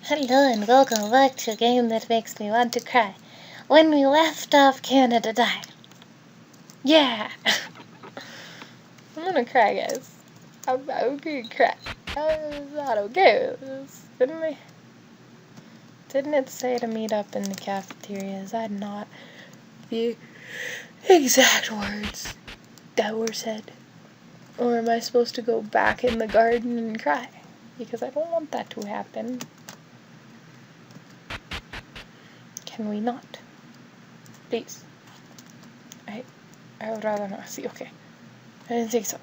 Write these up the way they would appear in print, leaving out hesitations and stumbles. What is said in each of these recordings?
Hello and welcome back to a game that makes me want to cry. When we left off, Canada died. Yeah! I'm gonna cry, guys. I'm gonna cry. I was not okay with this, Didn't it say to meet up in the cafeteria? Is that not the exact words that were said? Or am I supposed to go back in the garden and cry? Because I don't want that to happen. Can we not? Please. I would rather not see. Okay. I didn't think so.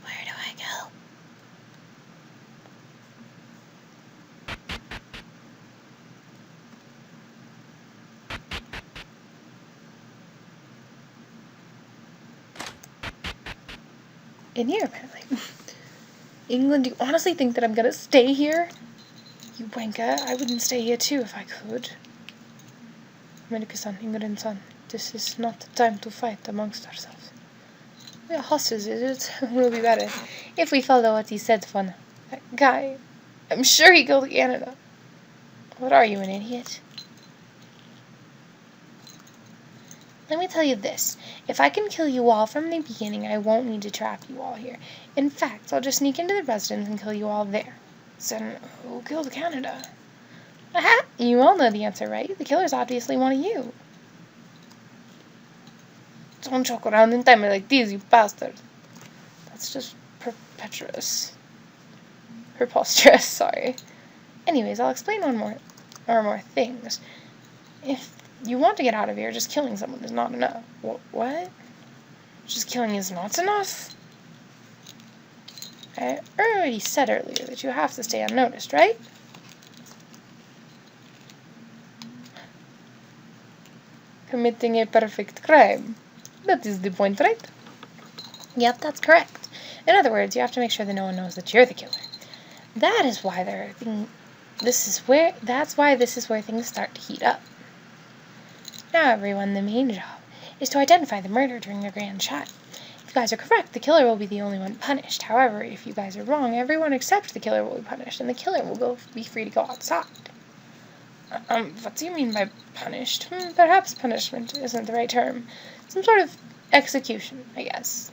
Where do I go? In here, apparently. England, do you honestly think that I'm gonna stay here? You wanker, I wouldn't stay here too if I could. America-san, England-san, this is not the time to fight amongst ourselves. We are hostages, it will be better if we follow what he said for now. That guy, I'm sure he killed Canada. What are you, an idiot? Let me tell you this, if I can kill you all from the beginning, I won't need to trap you all here. In fact, I'll just sneak into the residence and kill you all there. So, who killed Canada? Aha! You all know the answer, right? The killer's obviously one of you. Don't joke around and tell me like these, you bastard. That's just preposterous, sorry. Anyways, I'll explain more things. If you want to get out of here, just killing someone is not enough. What? Just killing is not enough? I already said earlier that you have to stay unnoticed, right? Committing a perfect crime. That is the point, right? Yep, that's correct. In other words, you have to make sure that no one knows that you're the killer. That is why this is where things start to heat up. Now, everyone, the main job is to identify the murderer during the grand shot. If you guys are correct, the killer will be the only one punished. However, if you guys are wrong, everyone except the killer will be punished, and the killer will be free to go outside. What do you mean by punished? Perhaps punishment isn't the right term. Some sort of execution, I guess.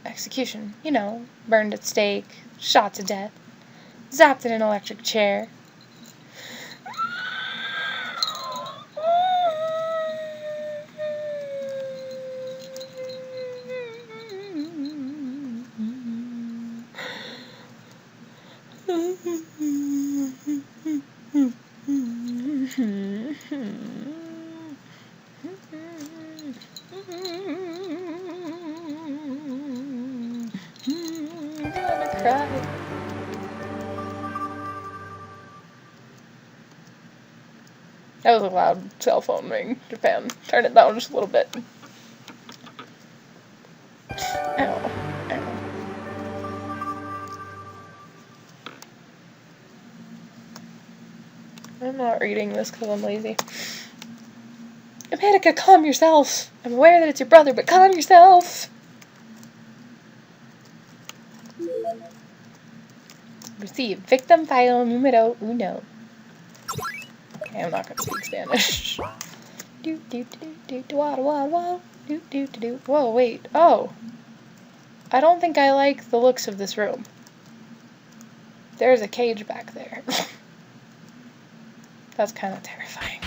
Execution, you know, burned at stake, shot to death, zapped in an electric chair. That was a loud cell phone ring, Japan. Turn it down just a little bit. Ow. I'm not reading this because I'm lazy. America, calm yourself! I'm aware that it's your brother, but calm yourself! Receive victim file numero uno. Okay, I'm not gonna speak Spanish. Whoa, wait. Oh. I don't think I like the looks of this room. There's a cage back there. That's kind of terrifying.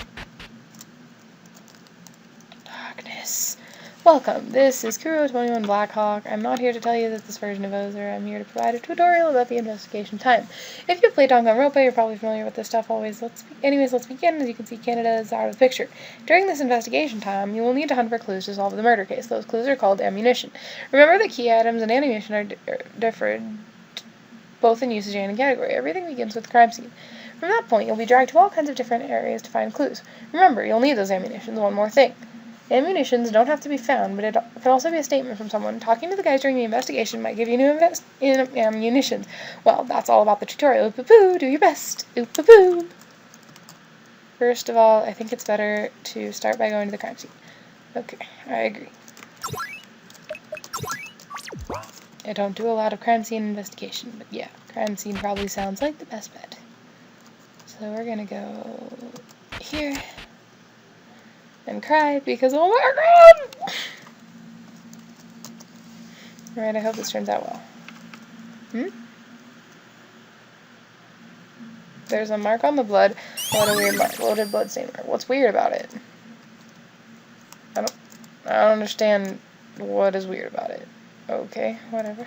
Darkness. Welcome, this is Kuro21 Blackhawk. I'm not here to tell you that this version of Ozer. I'm here to provide a tutorial about the investigation time. If you've played Danganronpa, you're probably familiar with this stuff. Anyways, let's begin. As you can see, Canada is out of the picture. During this investigation time, you will need to hunt for clues to solve the murder case. Those clues are called ammunition. Remember that key items and ammunition are different, both in usage and in category. Everything begins with the crime scene. From that point, you'll be dragged to all kinds of different areas to find clues. Remember, you'll need those ammunitions. One more thing. Ammunitions don't have to be found, but it can also be a statement from someone. Talking to the guys during the investigation might give you new ammunitions. Well, that's all about the tutorial. Oop-a-poo, do your best. Oop-a-poo. First of all, I think it's better to start by going to the crime scene. Okay, I agree. I don't do a lot of crime scene investigation, but yeah, crime scene probably sounds like the best bet. So we're gonna go here and cry because, oh my god! Alright, I hope this turns out well. There's a mark on the blood. What a weird mark. Loaded bloodstain mark. What's weird about it? I don't understand what is weird about it. Okay, whatever.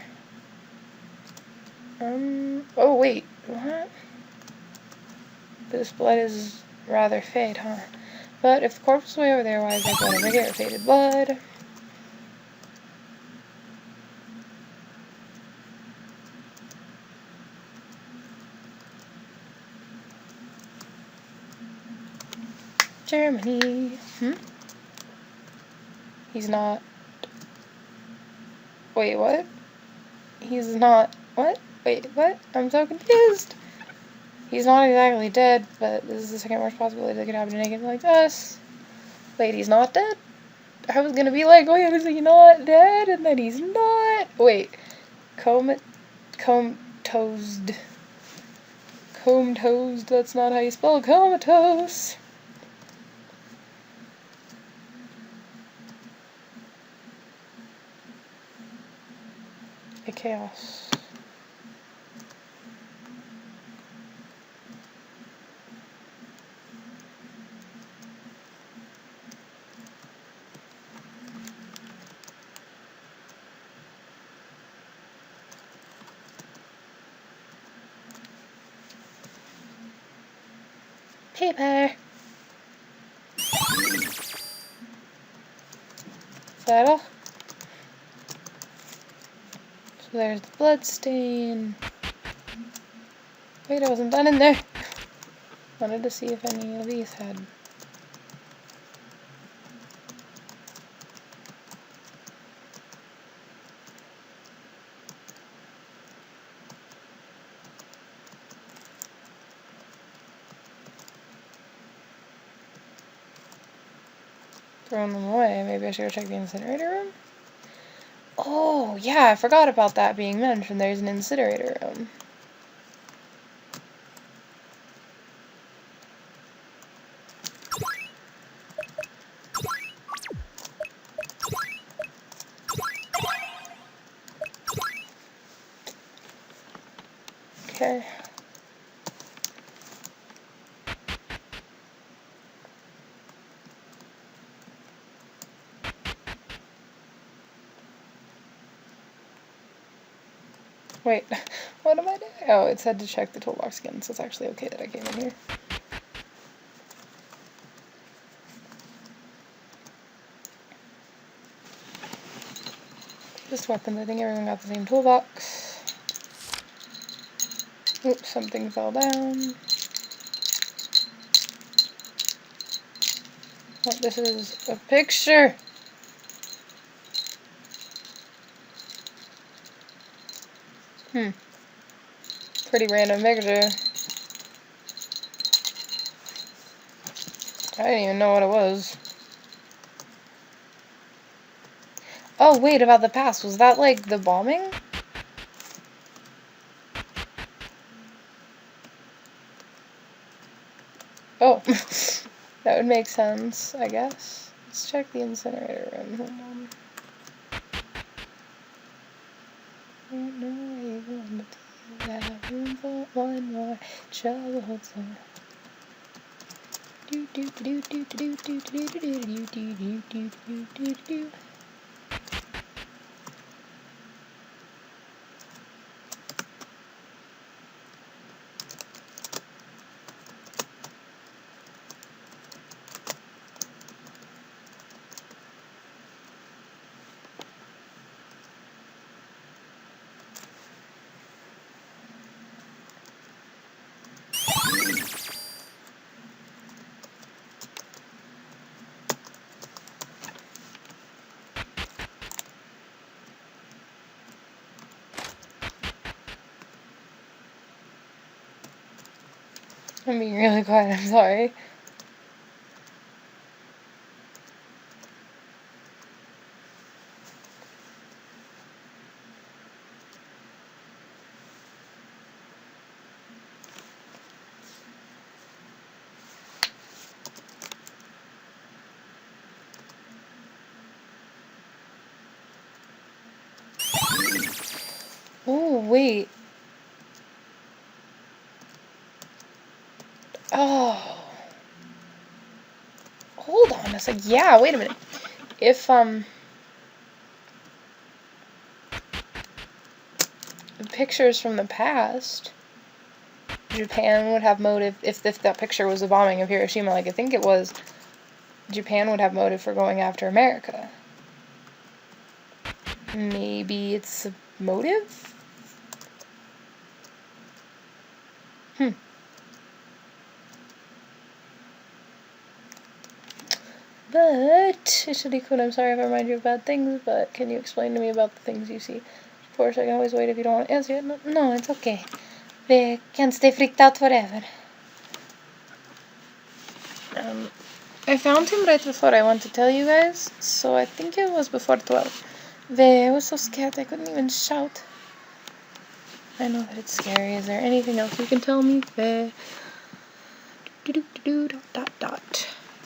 Oh wait, what? This blood is rather fade, huh? But if the corpse is way over there, why is there blood over here? Faded blood. Germany. He's not. Wait, what? He's not. What? Wait, what? I'm so confused. He's not exactly dead, but this is the second worst possibility that could happen to naked like us. Wait, he's not dead? I was gonna be like, wait, is he not dead? And then he's not. Wait. Comatosed. Comatosed, that's not how you spell comatose. A chaos. Paper. Is that all? So there's the blood stain. Wait, I wasn't done in there. Wanted to see if any of these had. Throwing them away. Maybe I should go check the incinerator room? Oh, yeah, I forgot about that being mentioned. There's an incinerator room. Okay. Wait, what am I doing? Oh, it said to check the toolbox again, so it's actually okay that I came in here. Just weapons, I think everyone got the same toolbox. Oops, something fell down. Oh, this is a picture! Pretty random picture. I didn't even know what it was. Oh, wait, about the past. Was that, like, the bombing? Oh, that would make sense, I guess. Let's check the incinerator room. Hold on. Don't know where you want to have room for one more trouble zone. Do do do do do do do do do do do do do do do. I'm being really quiet, I'm sorry. Wait. Oh. Hold on. It's like, yeah, wait a minute. If, pictures from the past, Japan would have motive, if that picture was the bombing of Hiroshima, like I think it was, Japan would have motive for going after America. Maybe it's a motive? But, Ishidikun, I'm sorry if I remind you of bad things, but can you explain to me about the things you see? Of course, I can always wait if you don't want to answer it. No, it's okay. We can stay freaked out forever. I found him right before I went to tell you guys, so I think it was before 12. I was so scared I couldn't even shout. I know that it's scary. Is there anything else you can tell me?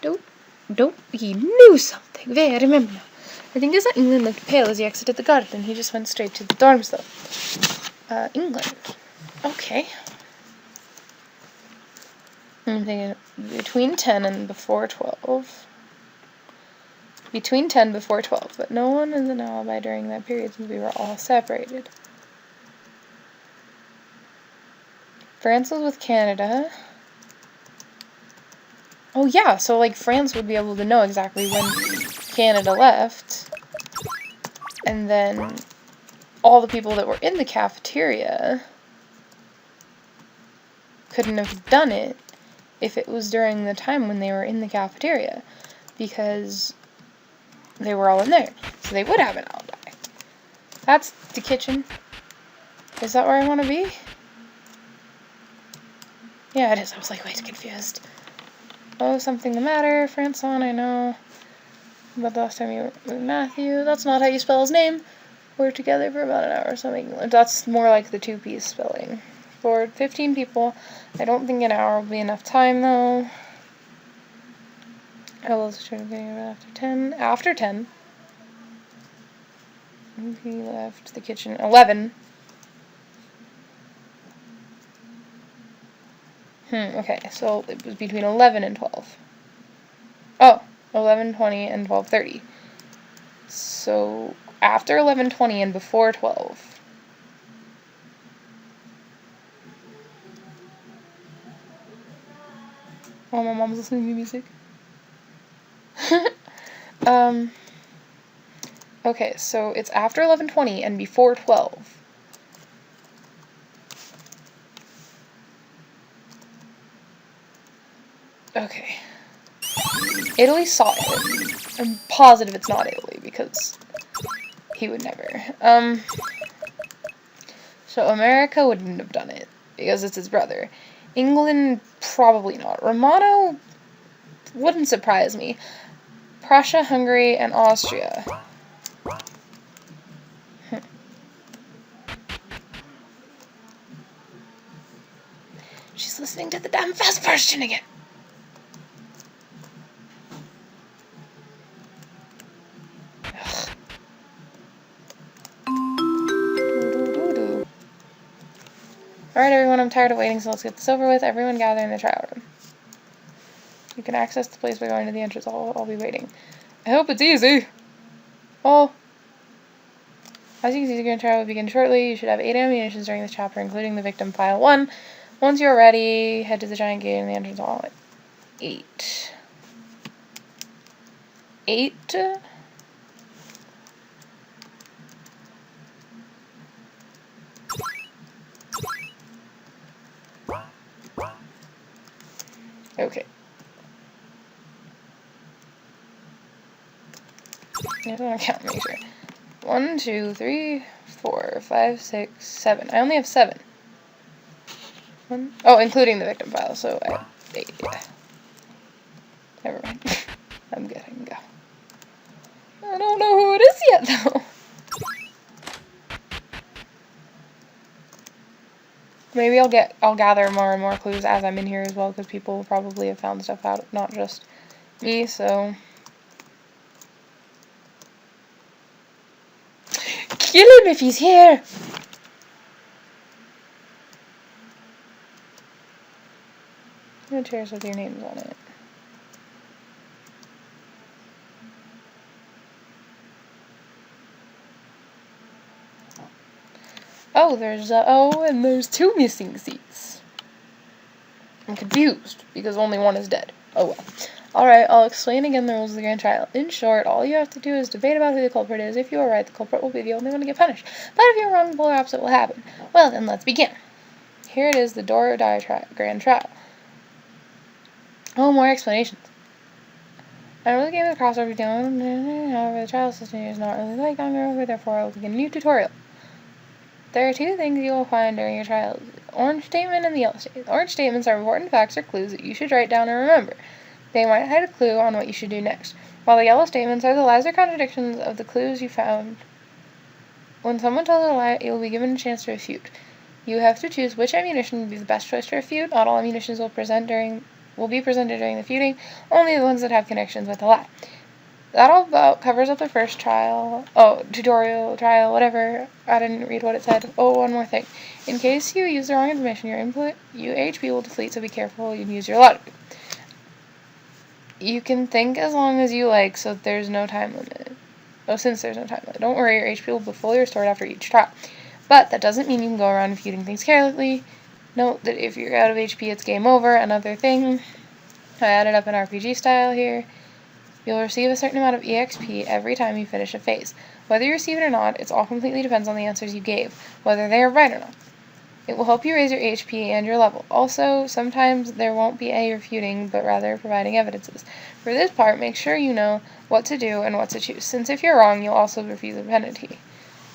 Don't. He knew something. I remember now. I think it's that England looked pale as he exited the garden. He just went straight to the dorms, though. England. Okay. I'm thinking between 10 and before 12. Between 10 before 12, but no one is an alibi during that period since we were all separated. France was with Canada. Oh yeah, so like France would be able to know exactly when Canada left. And then all the people that were in the cafeteria couldn't have done it if it was during the time when they were in the cafeteria, because they were all in there. So they would have an alibi. That's the kitchen. Is that where I want to be? Yeah, it is. I was like, wait, confused. Oh, something the matter. Franson, I know. But the last time you were with Matthew, that's not how you spell his name. We're together for about an hour or something. That's more like the two-piece spelling. For 15 people, I don't think an hour will be enough time, though. I will try to get after 10. After 10. He left the kitchen. 11. Okay, so it was between 11 and 12. Oh, 11:20 and 12:30. So, after 11:20 and before 12. Oh, my mom's listening to music. Okay, so it's after 11:20 and before 12. Okay. Italy saw it. I'm positive it's not Italy, because he would never. So America wouldn't have done it, because it's his brother. England, probably not. Romano wouldn't surprise me. Prussia, Hungary, and Austria. She's listening to the damn fast version again. Alright, everyone, I'm tired of waiting, so let's get this over with. Everyone gather in the trial room. You can access the place by going to the entrance. I'll be waiting. I hope it's easy. Oh. As you can see, the grand trial will begin shortly. You should have 8 ammunitions during this chapter, including the victim file 1. Once you're ready, head to the giant gate in the entrance hall at 8. 8? Okay. I don't want to count, make sure. 1, 2, 3, 4, 5, 6, 7. I only have 7. Oh, including the victim file, so I have 8, yeah. Never mind. I'm good, I can go. I don't know who it is yet, though. Maybe I'll gather more and more clues as I'm in here as well, because people probably have found stuff out, not just me, so. Kill him if he's here! chairs with your names on it. Oh, and there's 2 missing seats. I'm confused, because only one is dead. Oh well. Alright, I'll explain again the rules of the grand trial. In short, all you have to do is debate about who the culprit is. If you are right, the culprit will be the only one to get punished. But if you're wrong, the polar opposite will happen. Well then, let's begin. Here it is, the do or die grand trial. Oh, more explanations. I know the game of crossover down, however, the trial system is not really like dangantalia, therefore I will begin a new tutorial. There are 2 things you will find during your trial: the orange statement and the yellow statement. The orange statements are important facts or clues that you should write down and remember. They might hide a clue on what you should do next, while the yellow statements are the lies or contradictions of the clues you found. When someone tells a lie, you will be given a chance to refute. You have to choose which ammunition will be the best choice to refute. Not all ammunitions will be presented during the feuding, only the ones that have connections with the lie. That all about covers up the first tutorial, trial, whatever. I didn't read what it said. Oh, one more thing. In case you use the wrong information, your HP will deplete, so be careful and use your logic. You can think as long as you like, so there's no time limit. Since there's no time limit. Don't worry, your HP will be fully restored after each trial. But that doesn't mean you can go around feuding things carelessly. Note that if you're out of HP, it's game over. Another thing, I added up an RPG style here. You'll receive a certain amount of EXP every time you finish a phase. Whether you receive it or not, it all completely depends on the answers you gave, whether they are right or not. It will help you raise your HP and your level. Also, sometimes there won't be any refuting, but rather providing evidences. For this part, make sure you know what to do and what to choose, since if you're wrong, you'll also receive a penalty.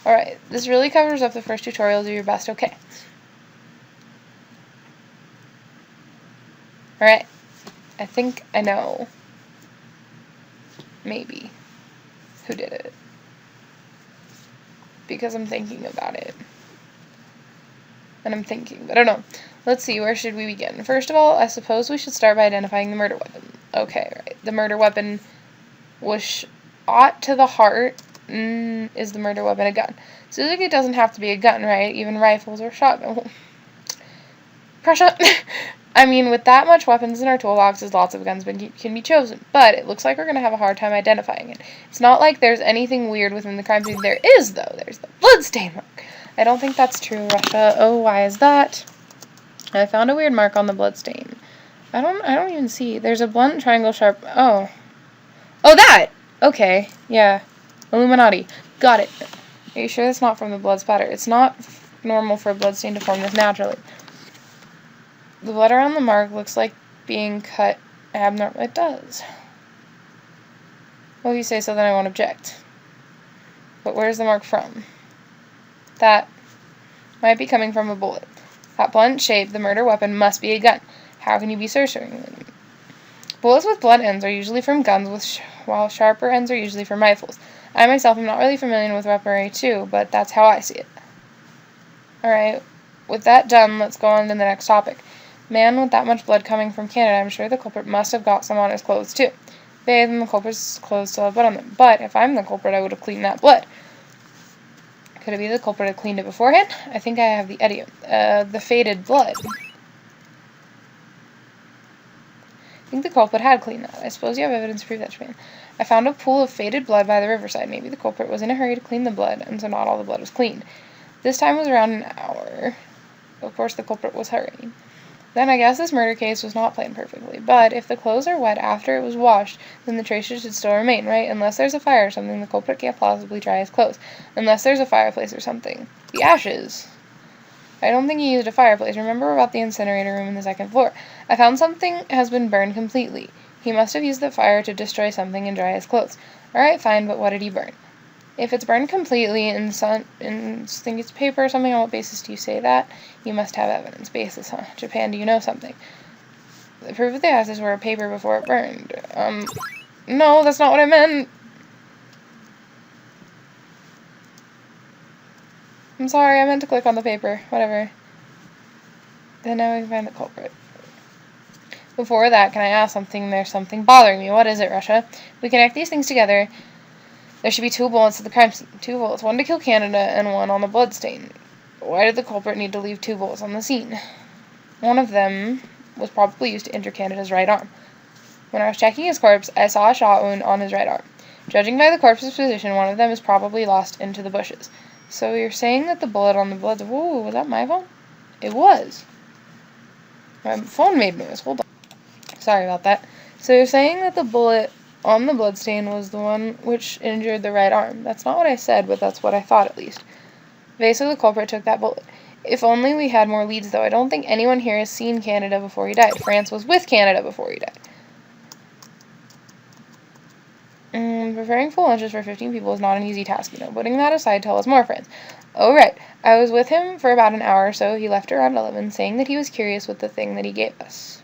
Alright, this really covers up the first tutorial. Do your best, okay? Alright, I think I know. Maybe. Who did it? Because I'm thinking about it. And I'm thinking, but I don't know. Let's see, where should we begin? First of all, I suppose we should start by identifying the murder weapon. Okay, right. The murder weapon was shot to the heart. Is the murder weapon a gun? Suzuki doesn't have to be a gun, right? Even rifles or shotgun. Pressure. I mean, with that much weapons in our toolboxes, lots of guns can be chosen, but it looks like we're going to have a hard time identifying it. It's not like there's anything weird within the crime scene. There is, though. There's the bloodstain mark. I don't think that's true, Russia. Oh, why is that? I found a weird mark on the bloodstain. I don't even see. There's a blunt triangle sharp. Oh, that! Okay, yeah. Illuminati. Got it. Are you sure that's not from the blood splatter? It's not normal for a bloodstain to form this naturally. The blood around the mark looks like being cut abnormal. It does. Well, if you say so, then I won't object. But where's the mark from? That might be coming from a bullet. That blunt shape, the murder weapon, must be a gun. How can you be certain? Bullets with blunt ends are usually from guns, while sharper ends are usually from rifles. I myself am not really familiar with weaponry too, but that's how I see it. Alright, with that done, let's go on to the next topic. Man with that much blood coming from Canada, I'm sure the culprit must have got some on his clothes too. Bathed in the culprit's clothes still have blood on them. But if I'm the culprit, I would have cleaned that blood. Could it be the culprit had cleaned it beforehand? I think I have the idiom. The faded blood. I think the culprit had cleaned that. I suppose you have evidence to prove that, man. I found a pool of faded blood by the riverside. Maybe the culprit was in a hurry to clean the blood, and so not all the blood was cleaned. This time was around an hour. Of course, the culprit was hurrying. Then I guess this murder case was not planned perfectly. But if the clothes are wet after it was washed, then the traces should still remain, right? Unless there's a fire or something, the culprit can't plausibly dry his clothes. Unless there's a fireplace or something. The ashes. I don't think he used a fireplace. Remember about the incinerator room in the second floor. I found something has been burned completely. He must have used the fire to destroy something and dry his clothes. Alright, fine, but what did he burn? If it's burned completely and think it's paper or something, on what basis do you say that? You must have evidence. Basis, huh? Japan, do you know something? The proof of the ashes were a paper before it burned. No, that's not what I meant. I'm sorry, I meant to click on the paper. Whatever. Then now we can find the culprit. Before that, can I ask something? There's something bothering me. What is it, Russia? We connect these things together. There should be 2 bullets at the crime scene. 2 bullets. 1 to kill Canada and 1 on the bloodstain. Why did the culprit need to leave 2 bullets on the scene? One of them was probably used to injure Canada's right arm. When I was checking his corpse, I saw a shot wound on his right arm. Judging by the corpse's position, one of them is probably lost into the bushes. So you're saying that the bullet on the blood... Whoa, was that my phone? It was. My phone made noise. Hold on. Sorry about that. So you're saying that the bullet on the bloodstain was the one which injured the right arm. That's not what I said, but that's what I thought at least. Vesa, the culprit, took that bullet. If only we had more leads, though. I don't think anyone here has seen Canada before he died. France was with Canada before he died. Preparing full lunches for 15 people is not an easy task, you know. Putting that aside, tell us more, friends. Oh, right. I was with him for about an hour or so. He left around 11, saying that he was curious with the thing that he gave us.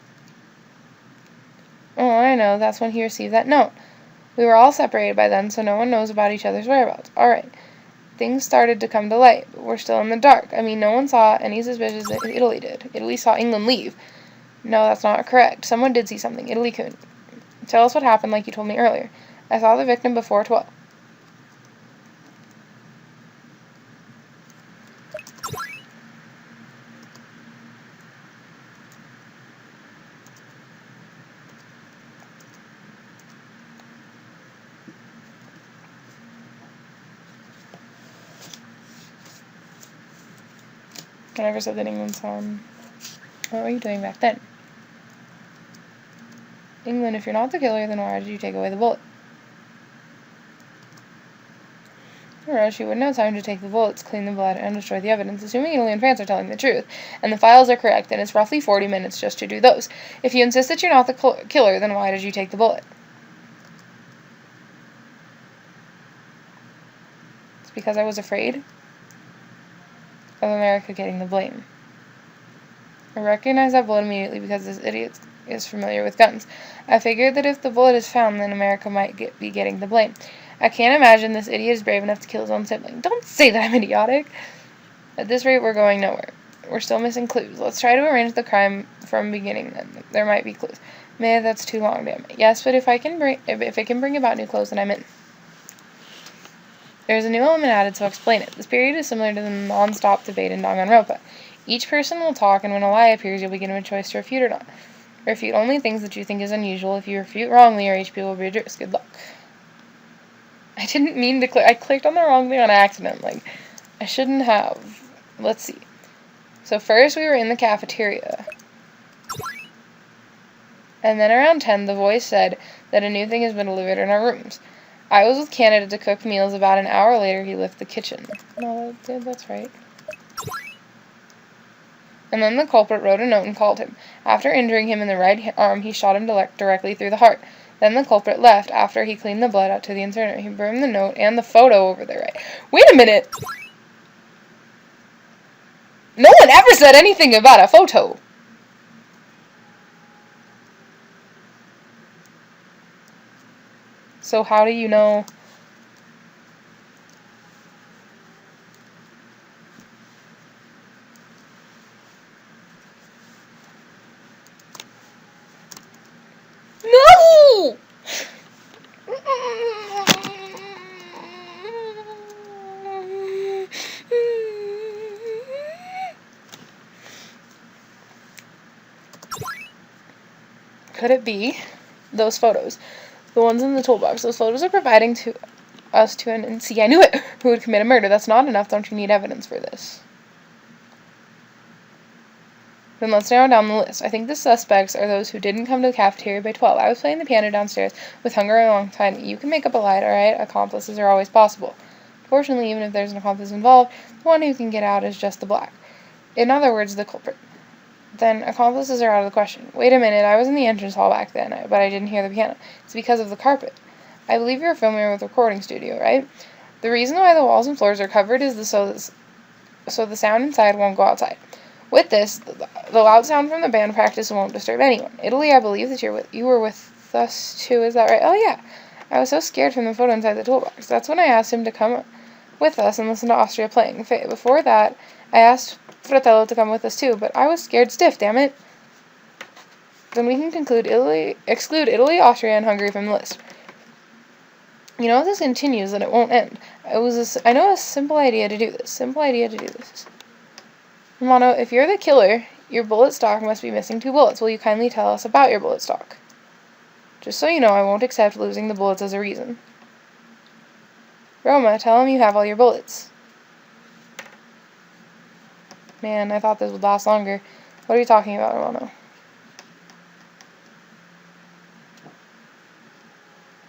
Oh, I know. That's when he received that note. We were all separated by then, so no one knows about each other's whereabouts. All right. Things started to come to light, but we're still in the dark. I mean, no one saw any suspicious that Italy did. Italy saw England leave. No, that's not correct. Someone did see something. Italy couldn't. Tell us what happened like you told me earlier. I saw the victim before 12. I never said that England saw him. What were you doing back then? England, if you're not the killer, then why did you take away the bullet? Or else you wouldn't have time to take the bullets, clean the blood, and destroy the evidence, assuming Italy and France are telling the truth, and the files are correct, then it's roughly 40 minutes just to do those. If you insist that you're not the killer, then why did you take the bullet? It's because I was afraid of America getting the blame. I recognized that bullet immediately because this idiot is familiar with guns. I figured that if the bullet is found, then America might be getting the blame. I can't imagine this idiot is brave enough to kill his own sibling. Don't say that I'm idiotic. At this rate, we're going nowhere. We're still missing clues. Let's try to arrange the crime from beginning then. There might be clues. Meh, that's too long, damn it. Yes, but if it can bring about new clues, then I'm in. There's a new element added, so explain it. This period is similar to the non-stop debate in Danganronpa. Each person will talk, and when a lie appears, you'll be given a choice to refute or not. Refute only things that you think is unusual. If you refute wrongly, your HP will be reduced. Good luck. I didn't mean to click. I clicked on the wrong thing on accident. I shouldn't have. Let's see. So first we were in the cafeteria. And then around 10, the voice said that a new thing has been delivered in our rooms. I was with Canada to cook meals. About an hour later, he left the kitchen. No, that's right. And then the culprit wrote a note and called him. After injuring him in the right arm, he shot him directly through the heart. Then the culprit left after he cleaned the blood out to the incinerator. He burned the note and the photo over there, right? Wait a minute! No one ever said anything about a photo! So how do you know? No! Could it be those photos? The ones in the toolbox. Those photos are providing to us to an... See, I knew it! Who would commit a murder. That's not enough. Don't you need evidence for this? Then let's narrow down the list. I think the suspects are those who didn't come to the cafeteria by 12. I was playing the piano downstairs with hunger alongside me. You can make up a lie, alright? Accomplices are always possible. Fortunately, even if there's an accomplice involved, the one who can get out is just the black. In other words, the culprit. Then accomplices are out of the question. Wait a minute, I was in the entrance hall back then, but I didn't hear the piano. It's because of the carpet. I believe you're familiar with the recording studio, right? The reason why the walls and floors are covered is so the sound inside won't go outside. With this, the loud sound from the band practice won't disturb anyone. Italy, I believe that you were with us too, is that right? Oh yeah. I was so scared from the photo inside the toolbox. That's when I asked him to come with us and listen to Austria playing. Before that, I asked Fratello to come with us too, but I was scared stiff, damn it. Then we can exclude Italy, Austria, and Hungary from the list. You know, if this continues, then it won't end. I know a simple idea to do this. Romano, if you're the killer, Your bullet stock must be missing 2 bullets. Will you kindly tell us about your bullet stock? Just so you know, I won't accept losing the bullets as a reason. Roma, tell him you have all your bullets. Man, I thought this would last longer. What are you talking about, Romano?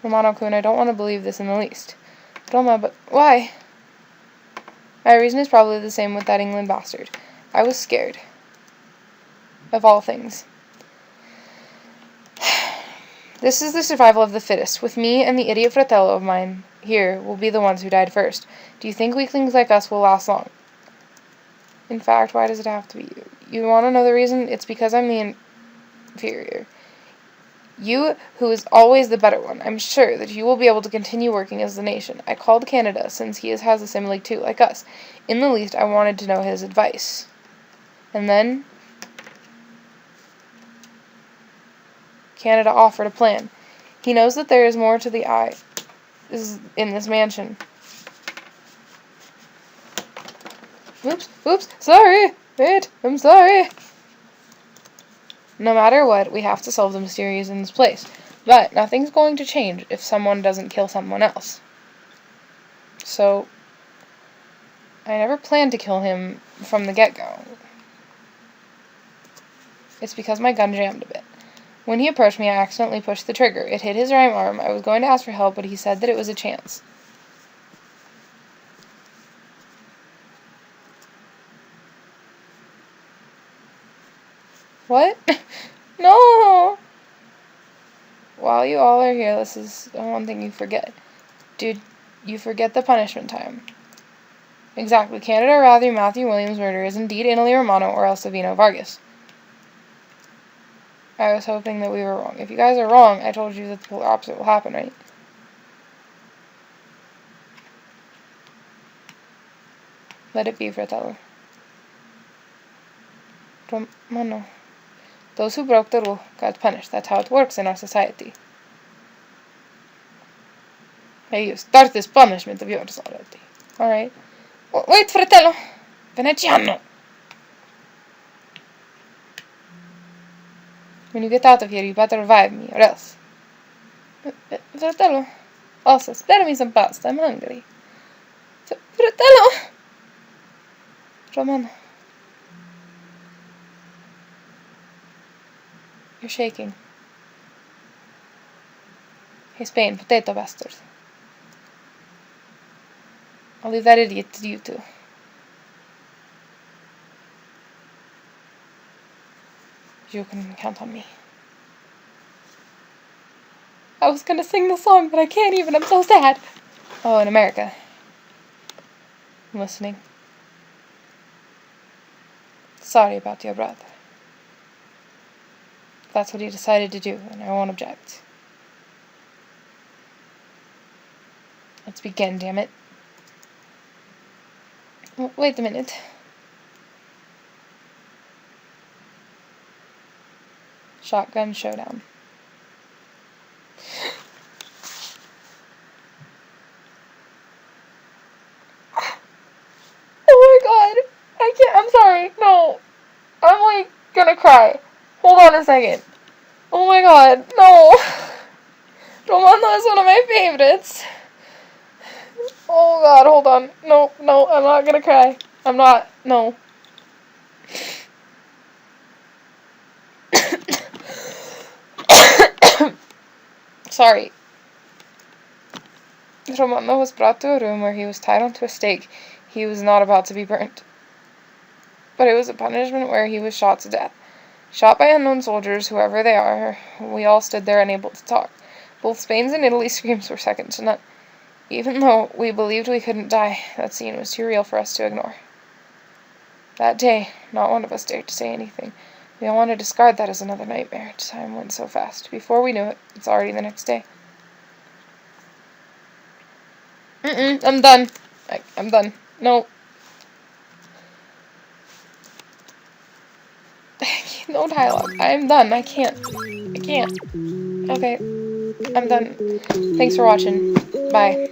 Romano-kun, I don't want to believe this in the least. Roma, but why? My reason is probably the same with that England bastard. I was scared. Of all things. This is the survival of the fittest. With me and the idiot fratello of mine here will be the ones who died first. Do you think weaklings like us will last long? In fact, why does it have to be you? You want to know the reason? It's because I'm the inferior. You, who is always the better one, I'm sure that you will be able to continue working as the nation. I called Canada, since he has a sim league too, like us. In the least, I wanted to know his advice. And then Canada offered a plan. He knows that there is more to the eye in this mansion. Oops, sorry. Wait, I'm sorry. No matter what, we have to solve the mysteries in this place. But nothing's going to change if someone doesn't kill someone else. So, I never planned to kill him from the get-go. It's because my gun jammed a bit. When he approached me, I accidentally pushed the trigger. It hit his right arm. I was going to ask for help, but he said that it was a chance. What? No! While you all are here, this is the one thing you forget. Dude, you forget the punishment time. Exactly. Canada or rather Matthew Williams' murder is indeed Italy Romano or else Savino Vargas. I was hoping that we were wrong. If you guys are wrong, I told you that the polar opposite will happen, right? Let it be, fratello. Romano. Those who broke the rule got punished. That's how it works in our society. Hey, you start this punishment of yours already. Alright. Wait, fratello. Venetiano. When you get out of here, you better revive me, or else. Fratello. Also, spare me some pasta. I'm hungry. Fratello. Romano. You're shaking. Hey, Spain, potato bastard. I'll leave that idiot to you two. You can count on me. I was gonna sing the song, but I can't even. I'm so sad. Oh, in America. I'm listening. Sorry about your brother. That's what he decided to do, and I won't object. Let's begin, damn it. Wait a minute. Shotgun showdown. Oh my god! I can't, I'm sorry, no. I'm like gonna cry. Hold on a second. Oh my god, no. Romano is one of my favorites. Oh god, hold on. No, I'm not gonna cry. I'm not, no. Sorry. Romano was brought to a room where he was tied onto a stake. He was not about to be burnt. But it was a punishment where he was shot to death. Shot by unknown soldiers, whoever they are. We all stood there unable to talk. Both Spain's and Italy's screams were second to none. Even though we believed we couldn't die, that scene was too real for us to ignore. That day, not one of us dared to say anything. We all wanted to discard that as another nightmare. Time went so fast. Before we knew it, it's already the next day. I'm done. I'm done. No. No dialogue. I'm done. I can't. Okay. I'm done. Thanks for watching. Bye.